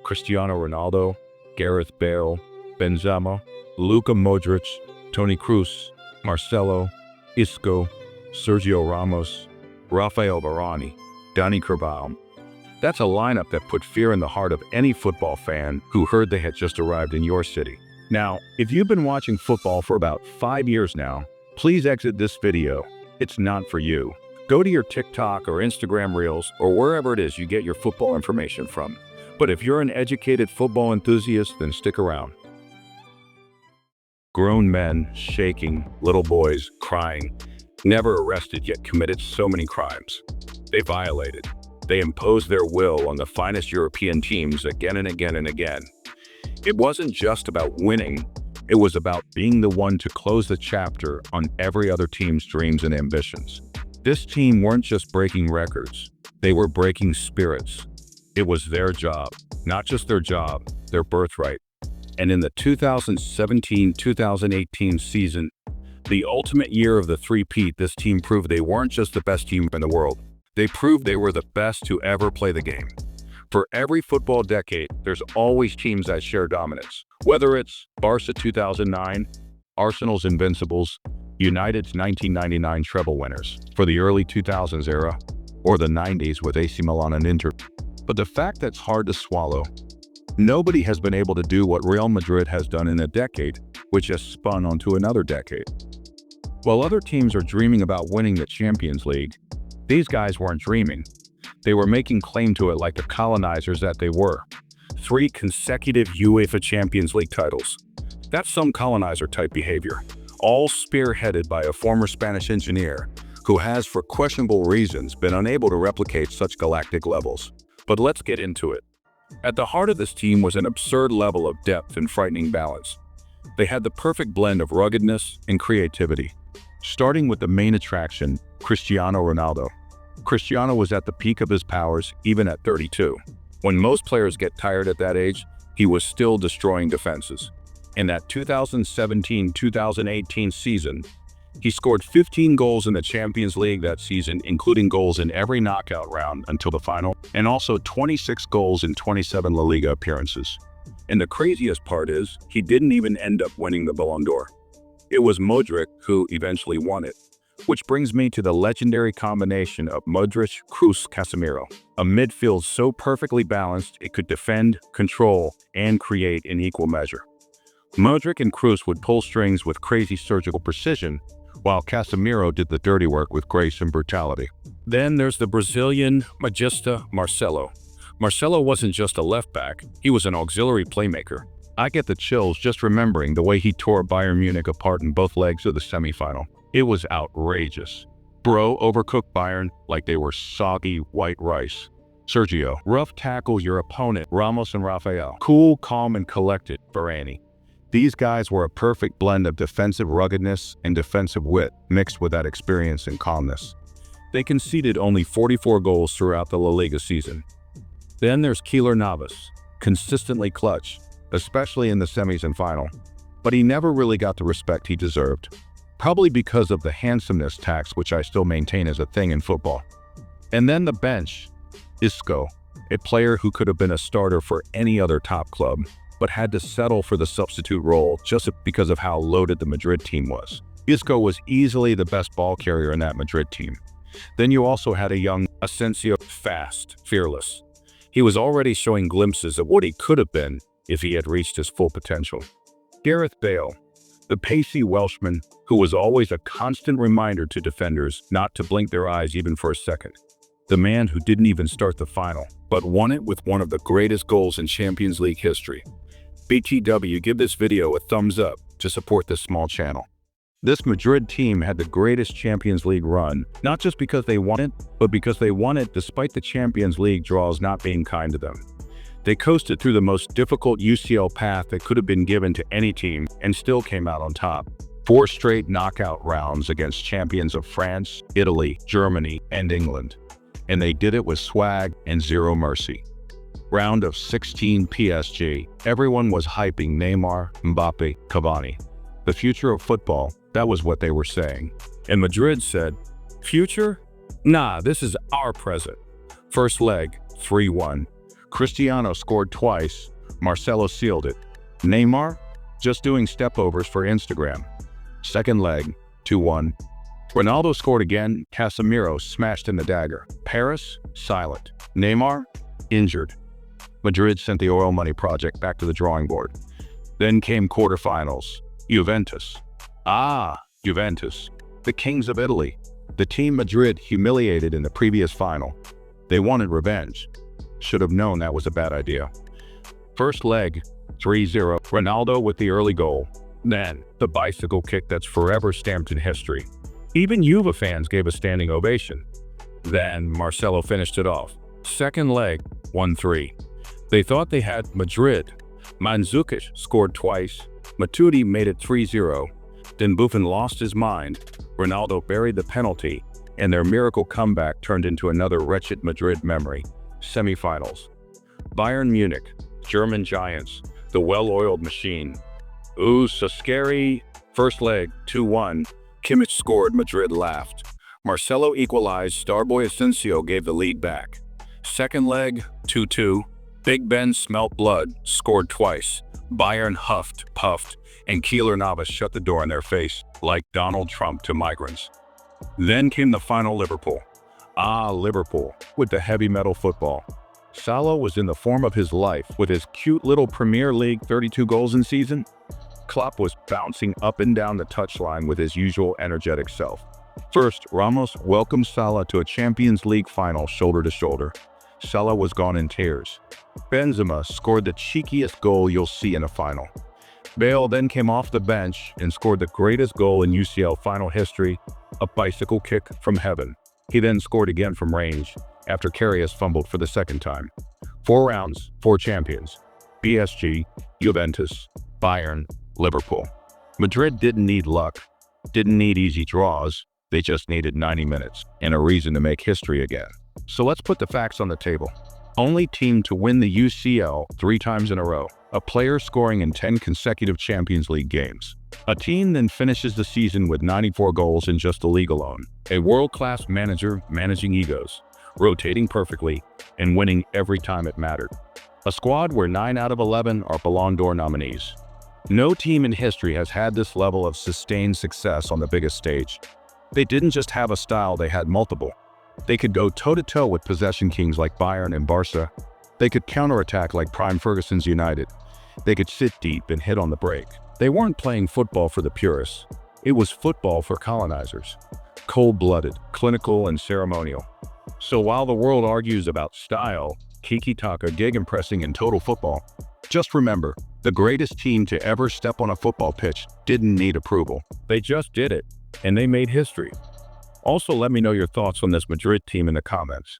Cristiano Ronaldo, Gareth Bale, Benzema, Luka Modric, Toni Kroos, Marcelo, Isco, Sergio Ramos, Rafael Varane, Dani Carvajal. That's a lineup that put fear in the heart of any football fan who heard they had just arrived in your city. Now, if you've been watching football for about 5 years now, please exit this video. It's not for you. Go to your TikTok or Instagram Reels or wherever it is you get your football information from. But if you're an educated football enthusiast, then stick around. Grown men shaking, little boys crying, never arrested yet committed so many crimes. They violated. They imposed their will on the finest European teams again and again and again. It wasn't just about winning, it was about being the one to close the chapter on every other team's dreams and ambitions. This team weren't just breaking records, they were breaking spirits. It was their job, not just their job, their birthright. And in the 2017-2018 season, the ultimate year of the three-peat, this team proved they weren't just the best team in the world. They proved they were the best to ever play the game. For every football decade, there's always teams that share dominance. Whether it's Barca 2009, Arsenal's Invincibles, United's 1999 treble winners for the early 2000s era, or the 90s with AC Milan and Inter. But the fact that's hard to swallow, nobody has been able to do what Real Madrid has done in a decade, which has spun onto another decade. While other teams are dreaming about winning the Champions League, these guys weren't dreaming. They were making claim to it like the colonizers that they were. 3 consecutive UEFA Champions League titles. That's some colonizer-type behavior, all spearheaded by a former Spanish engineer who has, for questionable reasons, been unable to replicate such galactic levels. But let's get into it. At the heart of this team was an absurd level of depth and frightening balance. They had the perfect blend of ruggedness and creativity. Starting with the main attraction, Cristiano Ronaldo. Cristiano was at the peak of his powers even at 32. When most players get tired at that age, he was still destroying defenses. In that 2017-2018 season, he scored 15 goals in the Champions League that season, including goals in every knockout round until the final, and also 26 goals in 27 La Liga appearances. And the craziest part is, he didn't even end up winning the Ballon d'Or. It was Modric who eventually won it. Which brings me to the legendary combination of Modric, Kroos, Casemiro. A midfield so perfectly balanced it could defend, control, and create in equal measure. Modric and Kroos would pull strings with crazy surgical precision, while Casemiro did the dirty work with grace and brutality. Then there's the Brazilian magista Marcelo. Marcelo wasn't just a left back, he was an auxiliary playmaker. I get the chills just remembering the way he tore Bayern Munich apart in both legs of the semifinal. It was outrageous. Bro overcooked Bayern like they were soggy white rice. Sergio, rough tackle your opponent. Ramos and Rafael, cool, calm, and collected. Varane. These guys were a perfect blend of defensive ruggedness and defensive wit, mixed with that experience and calmness. They conceded only 44 goals throughout the La Liga season. Then there's Keylor Navas, consistently clutch, especially in the semis and final. But he never really got the respect he deserved. Probably because of the handsomeness tax, which I still maintain is a thing in football. And then the bench, Isco, a player who could have been a starter for any other top club, but had to settle for the substitute role just because of how loaded the Madrid team was. Isco was easily the best ball carrier in that Madrid team. Then you also had a young Asensio, fast, fearless. He was already showing glimpses of what he could have been if he had reached his full potential. Gareth Bale, the pacey Welshman who was always a constant reminder to defenders not to blink their eyes even for a second. The man who didn't even start the final, but won it with one of the greatest goals in Champions League history. BTW, give this video a thumbs up to support this small channel. This Madrid team had the greatest Champions League run, not just because they won it, but because they won it despite the Champions League draws not being kind to them. They coasted through the most difficult UCL path that could have been given to any team and still came out on top. 4 straight knockout rounds against champions of France, Italy, Germany, and England. And they did it with swag and zero mercy. Round of 16 PSG, everyone was hyping Neymar, Mbappe, Cavani. The future of football, that was what they were saying. And Madrid said, future? Nah, this is our present. First leg, 3-1. Cristiano scored twice, Marcelo sealed it. Neymar, just doing stepovers for Instagram. Second leg, 2-1. Ronaldo scored again, Casemiro smashed in the dagger. Paris, silent. Neymar, injured. Madrid sent the oil money project back to the drawing board. Then came quarterfinals. Juventus. Juventus. The kings of Italy. The team Madrid humiliated in the previous final. They wanted revenge. Should have known that was a bad idea. First leg, 3-0. Ronaldo with the early goal. Then, the bicycle kick that's forever stamped in history. Even Juve fans gave a standing ovation. Then, Marcelo finished it off. Second leg, 1-3. They thought they had Madrid. Mandzukic scored twice. Matuidi made it 3-0. Then Buffon lost his mind. Ronaldo buried the penalty, and their miracle comeback turned into another wretched Madrid memory. Semifinals. Bayern Munich, German giants, the well-oiled machine. Ooh, so scary. First leg, 2-1. Kimmich scored, Madrid laughed. Marcelo equalized, Starboy Asensio gave the lead back. Second leg, 2-2. Big Ben smelt blood, scored twice. Bayern huffed, puffed, and Keylor Navas shut the door in their face, like Donald Trump to migrants. Then came the final, Liverpool. Liverpool, with the heavy metal football. Salah was in the form of his life with his cute little Premier League 32 goals in season. Klopp was bouncing up and down the touchline with his usual energetic self. First, Ramos welcomed Salah to a Champions League final shoulder to shoulder. Salah was gone in tears. Benzema scored the cheekiest goal you'll see in a final. Bale then came off the bench and scored the greatest goal in UCL final history, a bicycle kick from heaven. He then scored again from range after Karius fumbled for the second time. 4 rounds, 4 champions. PSG, Juventus, Bayern, Liverpool. Madrid didn't need luck, didn't need easy draws. They just needed 90 minutes and a reason to make history again. So let's put the facts on the table. Only team to win the UCL 3 times in a row. A player scoring in 10 consecutive Champions League games. A team then finishes the season with 94 goals in just the league alone. A world-class manager managing egos, rotating perfectly, and winning every time it mattered. A squad where 9 out of 11 are Ballon d'Or nominees. No team in history has had this level of sustained success on the biggest stage. They didn't just have a style, they had multiple. They could go toe-to-toe with possession kings like Bayern and Barca. They could counterattack like prime Ferguson's United. They could sit deep and hit on the break. They weren't playing football for the purists. It was football for colonizers. Cold-blooded, clinical, and ceremonial. So while the world argues about style, tiki-taka, gegenpressing, and total football, just remember, the greatest team to ever step on a football pitch didn't need approval. They just did it, and they made history. Also, let me know your thoughts on this Madrid team in the comments.